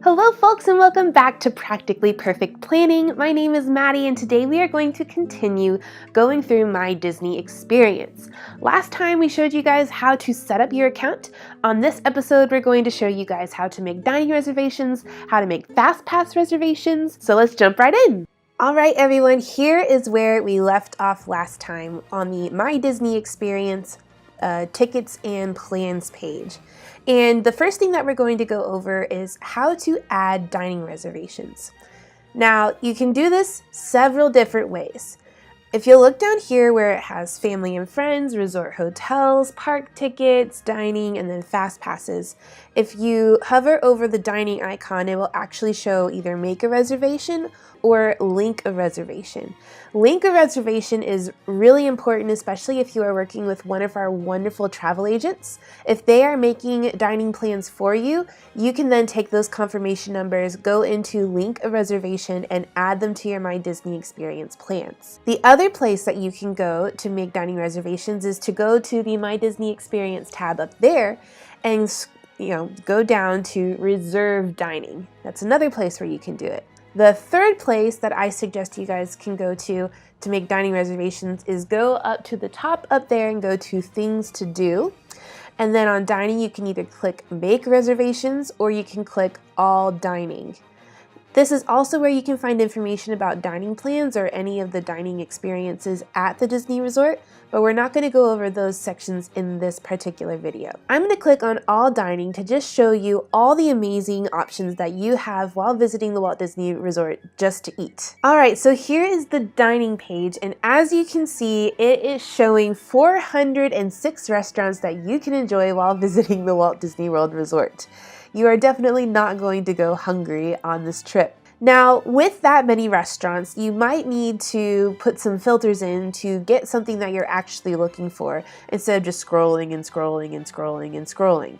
Hello folks and welcome back to Practically Perfect Planning. My name is Maddie and today we are going to continue going through my Disney experience. Last time we showed you guys how to set up your account. On this episode we're going to show you guys how to make dining reservations, how to make Fastpass reservations, so let's jump right in. Alright everyone, here is where we left off last time on the My Disney Experience tickets and plans page. And the first thing that we're going to go over is how to add dining reservations. Now, you can do this several different ways. If you look down here where it has family and friends, resort hotels, park tickets, dining, and then fast passes, if you hover over the dining icon, it will actually show either make a reservation or link a reservation. Link a reservation is really important, especially if you are working with one of our wonderful travel agents. If they are making dining plans for you, you can then take those confirmation numbers, go into link a reservation, and add them to your My Disney Experience plans. The other place that you can go to make dining reservations is to go to the My Disney Experience tab up there and go down to reserve dining. That's another place where you can do it. The third place that I suggest you guys can go to make dining reservations is go up to the top up there and go to things to do. And then on dining, you can either click make reservations or you can click all dining. This is also where you can find information about dining plans or any of the dining experiences at the Disney Resort, but we're not going to go over those sections in this particular video. I'm going to click on all dining to just show you all the amazing options that you have while visiting the Walt Disney Resort just to eat. Alright, so here is the dining page, and as you can see, it is showing 406 restaurants that you can enjoy while visiting the Walt Disney World Resort. You are definitely not going to go hungry on this trip. Now, with that many restaurants, you might need to put some filters in to get something that you're actually looking for instead of just scrolling and scrolling and scrolling and scrolling.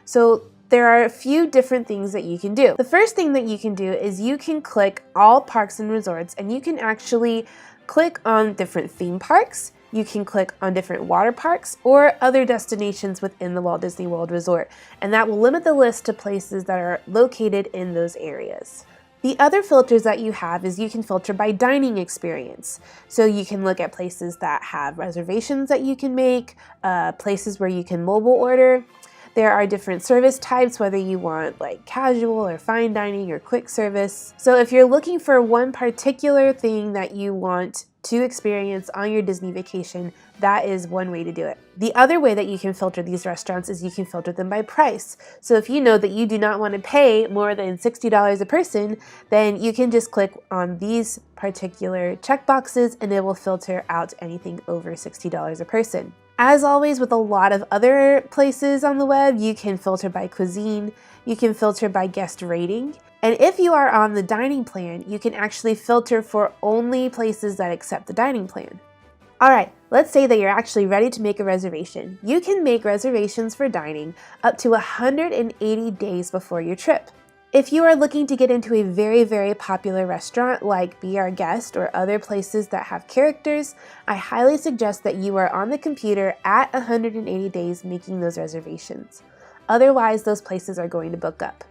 So there are a few different things that you can do. The first thing that you can do is you can click all parks and resorts, and you can actually click on different theme parks. You can click on different water parks or other destinations within the Walt Disney World Resort, and that will limit the list to places that are located in those areas. The other filters that you have is you can filter by dining experience. So you can look at places that have reservations that you can make, places where you can mobile order. There are different service types, whether you want like casual or fine dining or quick service. So if you're looking for one particular thing that you want to experience on your Disney vacation, that is one way to do it. The other way that you can filter these restaurants is you can filter them by price. So if you know that you do not want to pay more than $60 a person, then you can just click on these particular checkboxes and it will filter out anything over $60 a person. As always with a lot of other places on the web, you can filter by cuisine, you can filter by guest rating, and if you are on the dining plan, you can actually filter for only places that accept the dining plan. Alright, let's say that you're actually ready to make a reservation. You can make reservations for dining up to 180 days before your trip. If you are looking to get into a very, very popular restaurant like Be Our Guest or other places that have characters, I highly suggest that you are on the computer at 180 days making those reservations. Otherwise, those places are going to book up.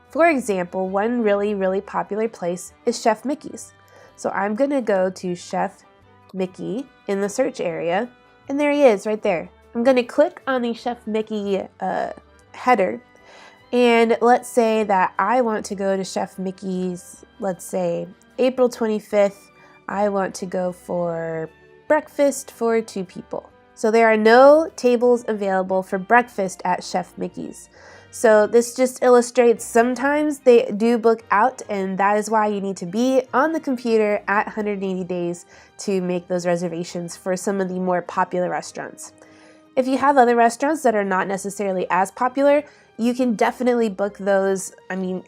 For example, one really, really popular place is Chef Mickey's. So I'm going to go to Chef Mickey in the search area, and there he is right there. I'm going to click on the Chef Mickey header. And let's say that I want to go to Chef Mickey's, let's say April 25th, I want to go for breakfast for 2 people. So there are no tables available for breakfast at Chef Mickey's. So this just illustrates sometimes they do book out, and that is why you need to be on the computer at 180 days to make those reservations for some of the more popular restaurants. If you have other restaurants that are not necessarily as popular, you can definitely book those,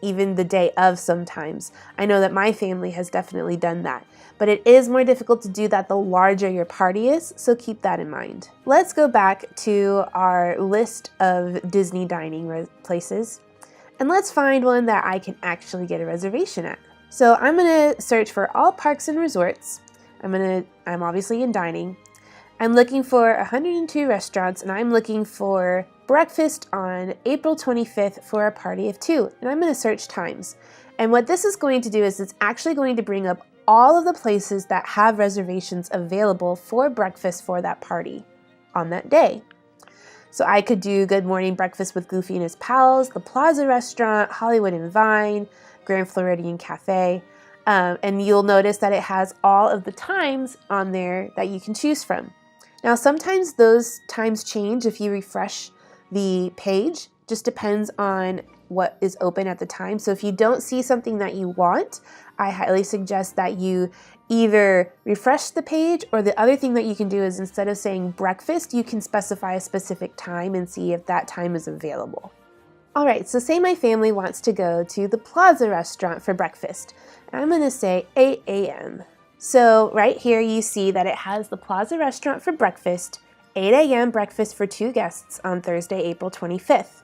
even the day of sometimes. I know that my family has definitely done that. But it is more difficult to do that the larger your party is, so keep that in mind. Let's go back to our list of Disney dining places, and let's find one that I can actually get a reservation at. So I'm gonna search for all parks and resorts. I'm obviously in dining. I'm looking for 102 restaurants, and I'm looking for breakfast on April 25th for a party of 2, and I'm going to search times. And what this is going to do is it's actually going to bring up all of the places that have reservations available for breakfast for that party on that day. So I could do Good Morning Breakfast with Goofy and his pals, the Plaza Restaurant, Hollywood and Vine, Grand Floridian Cafe, and you'll notice that it has all of the times on there that you can choose from. Now sometimes those times change if you refresh the page, just depends on what is open at the time. So if you don't see something that you want, I highly suggest that you either refresh the page, or the other thing that you can do is instead of saying breakfast, you can specify a specific time and see if that time is available. All right, so say my family wants to go to the Plaza Restaurant for breakfast. I'm going to say 8 a.m. So right here you see that it has the Plaza Restaurant for breakfast, 8 a.m. breakfast for 2 guests on Thursday, April 25th.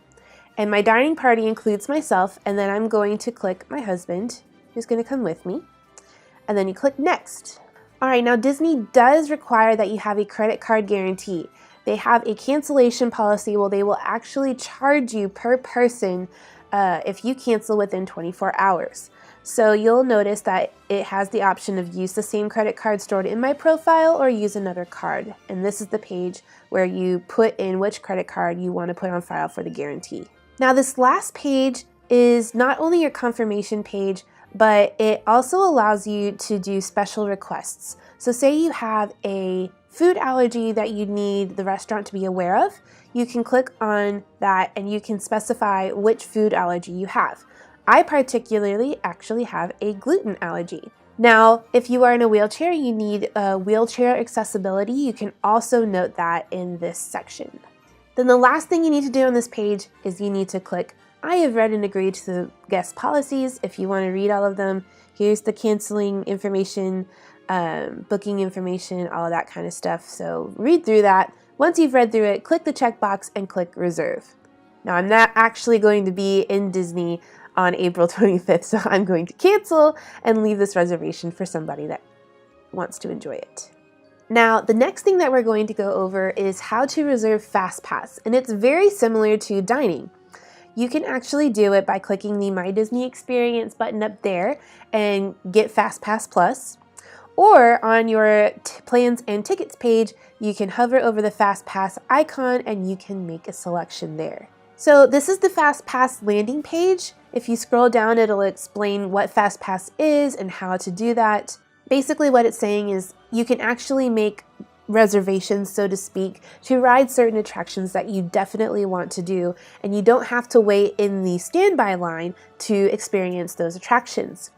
And my dining party includes myself, and then I'm going to click my husband, who's going to come with me. And then you click next. All right, now Disney does require that you have a credit card guarantee. They have a cancellation policy where they will actually charge you per person if you cancel within 24 hours. So you'll notice that it has the option of use the same credit card stored in my profile or use another card. And this is the page where you put in which credit card you want to put on file for the guarantee. Now this last page is not only your confirmation page, but it also allows you to do special requests. So say you have a food allergy that you need the restaurant to be aware of, you can click on that and you can specify which food allergy you have. I particularly actually have a gluten allergy. Now, if you are in a wheelchair, you need wheelchair accessibility, you can also note that in this section. Then the last thing you need to do on this page is you need to click I have read and agreed to the guest policies. If you want to read all of them, here's the canceling information, booking information, all of that kind of stuff. So read through that. Once you've read through it, click the checkbox and click reserve. Now I'm not actually going to be in Disney on April 25th, so I'm going to cancel and leave this reservation for somebody that wants to enjoy it. Now, the next thing that we're going to go over is how to reserve Fastpass, and it's very similar to dining. You can actually do it by clicking the My Disney Experience button up there and get Fastpass Plus. Or on your plans and tickets page, you can hover over the Fastpass icon and you can make a selection there. So this is the Fastpass landing page. If you scroll down, it'll explain what Fastpass is and how to do that. Basically what it's saying is you can actually make reservations, so to speak, to ride certain attractions that you definitely want to do, and you don't have to wait in the standby line to experience those attractions.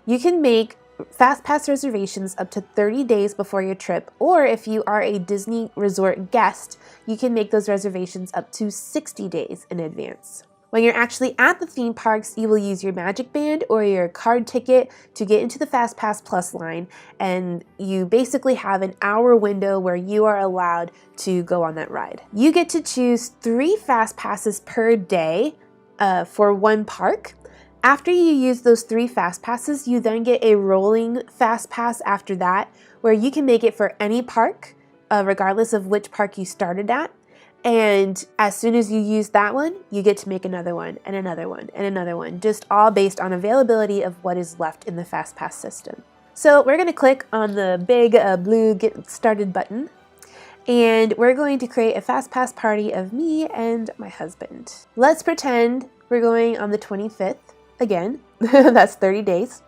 You can make Fastpass reservations up to 30 days before your trip, or if you are a Disney Resort guest, you can make those reservations up to 60 days in advance. When you're actually at the theme parks, you will use your Magic Band or your card ticket to get into the Fastpass Plus line, and you basically have an hour window where you are allowed to go on that ride. You get to choose 3 Fastpasses per day for one park. After you use those 3 Fastpasses, you then get a rolling Fastpass after that, where you can make it for any park, regardless of which park you started at. And as soon as you use that one, you get to make another one and another one and another one, just all based on availability of what is left in the Fastpass system. So we're going to click on the big blue Get Started button, and we're going to create a Fastpass party of me and my husband. Let's pretend we're going on the 25th again. That's 30 days.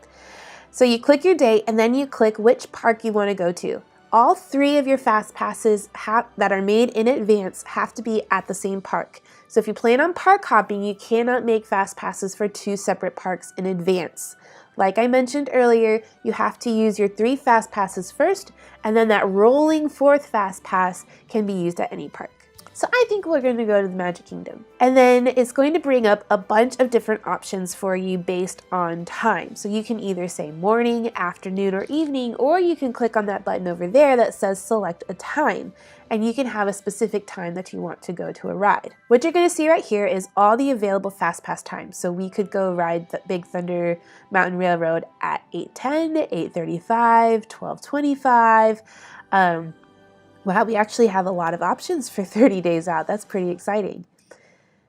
So you click your date and then you click which park you want to go to. All 3 of your Fastpasses that are made in advance have to be at the same park. So if you plan on park hopping, you cannot make Fastpasses for 2 separate parks in advance. Like I mentioned earlier, you have to use your 3 Fastpasses first, and then that rolling 4th Fastpass can be used at any park. So I think we're going to go to the Magic Kingdom. And then it's going to bring up a bunch of different options for you based on time. So you can either say morning, afternoon, or evening, or you can click on that button over there that says select a time. And you can have a specific time that you want to go to a ride. What you're going to see right here is all the available Fastpass times. So we could go ride the Big Thunder Mountain Railroad at 8:10, 8:35, 12:25. Wow, we actually have a lot of options for 30 days out. That's pretty exciting.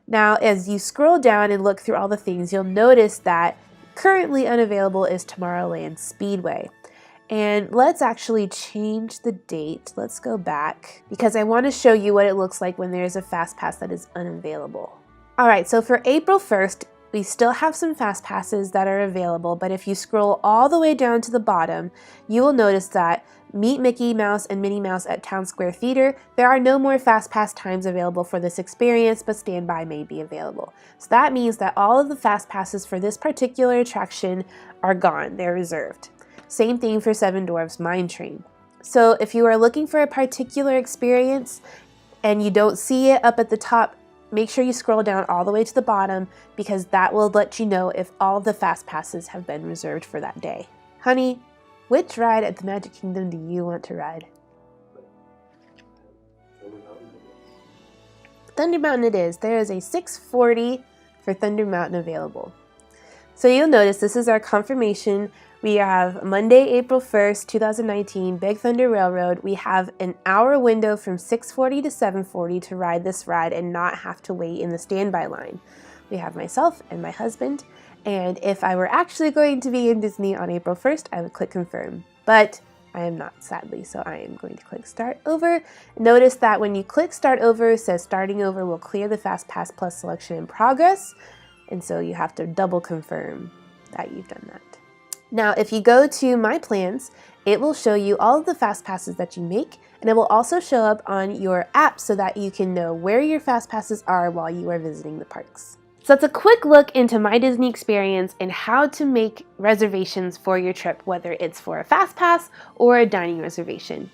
Now, as you scroll down and look through all the things, you'll notice that currently unavailable is Tomorrowland Speedway. And let's actually change the date. Let's go back because I want to show you what it looks like when there's a Fastpass that is unavailable. All right, so for April 1st, we still have some Fastpasses that are available, but if you scroll all the way down to the bottom, you will notice that Meet Mickey Mouse and Minnie Mouse at Town Square Theater, there are no more Fastpass times available for this experience, but standby may be available. So that means that all of the Fastpasses for this particular attraction are gone, they're reserved. Same thing for Seven Dwarfs Mine Train. So if you are looking for a particular experience and you don't see it up at the top, make sure you scroll down all the way to the bottom because that will let you know if all of the Fastpasses have been reserved for that day. Honey, which ride at the Magic Kingdom do you want to ride? Thunder Mountain it is. There is a 640 for Thunder Mountain available. So you'll notice this is our confirmation. We have Monday, April 1st, 2019, Big Thunder Railroad. We have an hour window from 6:40 to 7:40 to ride this ride and not have to wait in the standby line. We have myself and my husband, and if I were actually going to be in Disney on April 1st, I would click confirm, but I am not, sadly, so I am going to click start over. Notice that when you click start over, it says starting over will clear the Fastpass Plus selection in progress, and so you have to double confirm that you've done that. Now, if you go to My Plans, it will show you all of the Fastpasses that you make, and it will also show up on your app so that you can know where your Fastpasses are while you are visiting the parks. So that's a quick look into my Disney experience and how to make reservations for your trip, whether it's for a Fastpass or a dining reservation.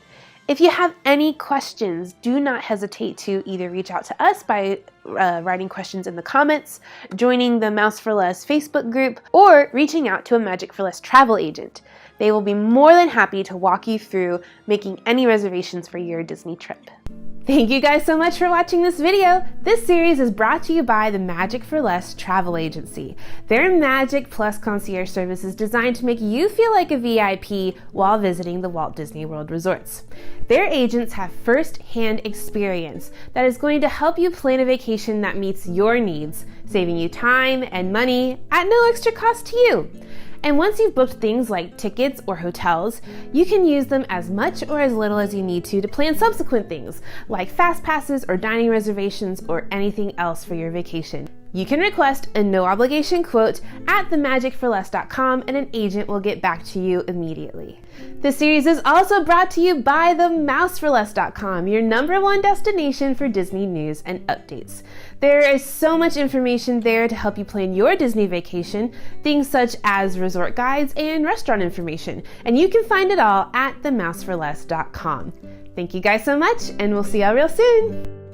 If you have any questions, do not hesitate to either reach out to us by writing questions in the comments, joining the Mouse for Less Facebook group, or reaching out to a Magic for Less travel agent. They will be more than happy to walk you through making any reservations for your Disney trip. Thank you guys so much for watching this video. This series is brought to you by the Magic for Less travel agency. Their Magic Plus concierge service is designed to make you feel like a VIP while visiting the Walt Disney World resorts. Their agents have first-hand experience that is going to help you plan a vacation that meets your needs, saving you time and money at no extra cost to you. And once you've booked things like tickets or hotels, you can use them as much or as little as you need to plan subsequent things like fast passes or dining reservations or anything else for your vacation. You can request a no obligation quote at themagicforless.com and an agent will get back to you immediately. This series is also brought to you by themouseforless.com, your #1 destination for Disney news and updates. There is so much information there to help you plan your Disney vacation, things such as resort guides and restaurant information, and you can find it all at themouseforless.com. Thank you guys so much, and we'll see y'all real soon.